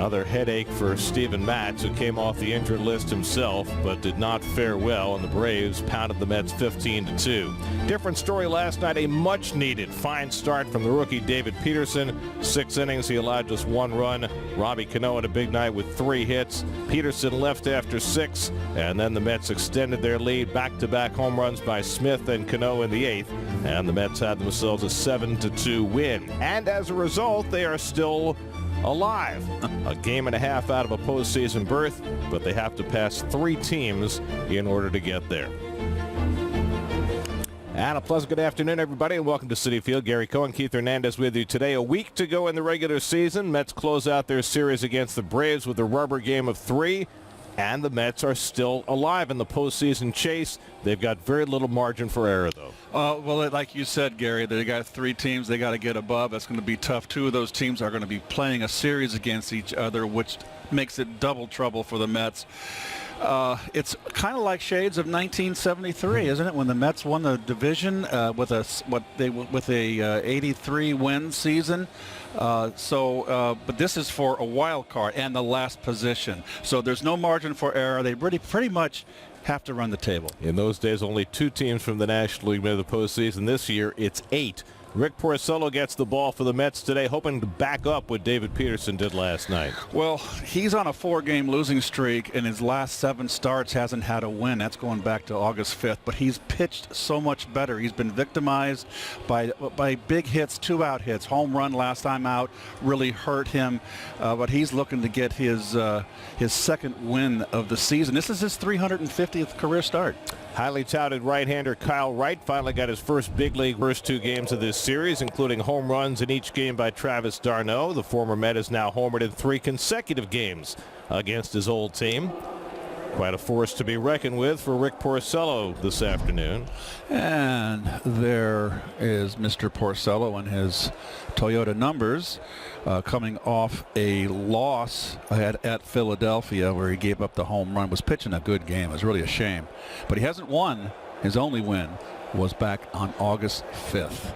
Another headache for Steven Matz, who came off the injured list himself, but did not fare well, and the Braves pounded the Mets 15-2. Different story last night, a much-needed fine start from the rookie David Peterson. 6 innings, he allowed just 1 run. Robbie Cano had a big night with 3 hits. Peterson left after 6, and then the Mets extended their lead. Back-to-back home runs by Smith and Cano in the 8th, and the Mets had themselves a 7-2 win. And as a result, they are still alive. A game and a half out of a postseason berth, but they have to pass 3 teams in order to get there. And a pleasant good afternoon, everybody, and welcome to Citi Field. Gary Cohen, Keith Hernandez with you today. A week to go in the regular season. Mets close out their series against the Braves with a rubber game of 3. And the Mets are still alive in the postseason chase. They've got very little margin for error, though. Well, like you said, Gary, they got 3 teams they got to get above. That's going to be tough. 2 of those teams are going to be playing a series against each other, which makes it double trouble for the Mets. It's kind of like shades of 1973, isn't it? When the Mets won the division with a 83 win season. But this is for a wild card and the last position. So there's no margin for error. They pretty much have to run the table. In those days, only 2 teams from the National League made the postseason. This year, it's 8. Rick Porcello gets the ball for the Mets today, hoping to back up what David Peterson did last night. Well, he's on a 4-game losing streak, and his last 7 starts hasn't had a win. That's going back to August 5th. But he's pitched so much better. He's been victimized by big hits, 2-out hits. Home run last time out really hurt him. But he's looking to get his 2nd win of the season. This is his 350th career start. Highly touted right-hander Kyle Wright finally got his first big league first 2 games of this series, including home runs in each game by Travis d'Arnaud. The former Met is now homered in 3 consecutive games against his old team. Quite a force to be reckoned with for Rick Porcello this afternoon. And there is Mr. Porcello and his Toyota numbers, coming off a loss at Philadelphia where he gave up the home run. Was pitching a good game. It was really a shame. But he hasn't won. His only win was back on August 5th.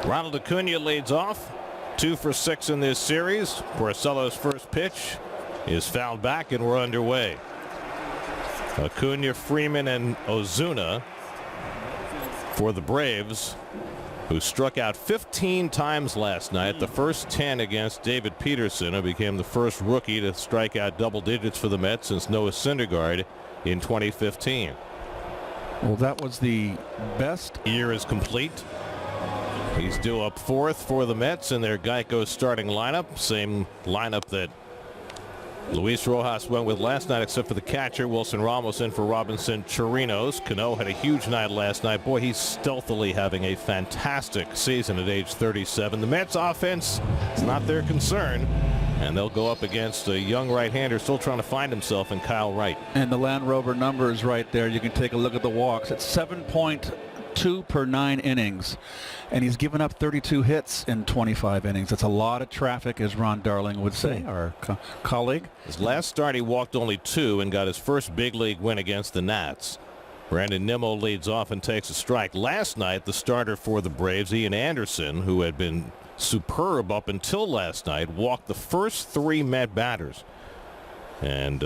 Ronald Acuna leads off. 2 for 6 in this series. Porcello's first pitch is fouled back, and we're underway. Acuna, Freeman, and Ozuna for the Braves, who struck out 15 times last night. The first 10 against David Peterson, who became the first rookie to strike out double digits for the Mets since Noah Syndergaard in 2015. Well, that was the best. Year is complete. He's due up 4th for the Mets in their Geico starting lineup. Same lineup that Luis Rojas went with last night, except for the catcher. Wilson Ramos in for Robinson Chirinos. Cano had a huge night last night. Boy, he's stealthily having a fantastic season at age 37. The Mets offense is not their concern, and they'll go up against a young right-hander still trying to find himself in Kyle Wright. And the Land Rover numbers right there. You can take a look at the walks. It's 7.2 per 9 innings, and he's given up 32 hits in 25 innings. That's a lot of traffic, as Ron Darling would say, our colleague. His last start, he walked only 2 and got his first big league win against the Nats. Brandon Nimmo leads off and takes a strike. Last night, the starter for the Braves, Ian Anderson, who had been superb up until last night, walked the first 3 Met batters. And